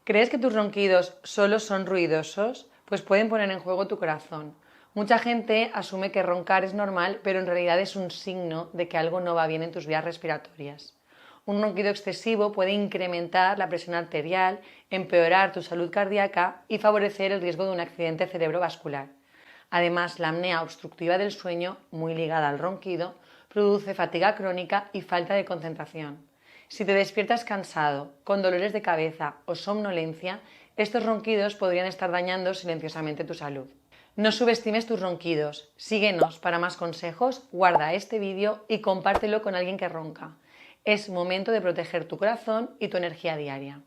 ¿Crees que tus ronquidos solo son ruidosos? Pues pueden poner en juego tu corazón. Mucha gente asume que roncar es normal, pero en realidad es un signo de que algo no va bien en tus vías respiratorias. Un ronquido excesivo puede incrementar la presión arterial, empeorar tu salud cardíaca y favorecer el riesgo de un accidente cerebrovascular. Además, la apnea obstructiva del sueño, muy ligada al ronquido, produce fatiga crónica y falta de concentración. Si te despiertas cansado, con dolores de cabeza o somnolencia, estos ronquidos podrían estar dañando silenciosamente tu salud. No subestimes tus ronquidos. Síguenos para más consejos, guarda este vídeo y compártelo con alguien que ronca. Es momento de proteger tu corazón y tu energía diaria.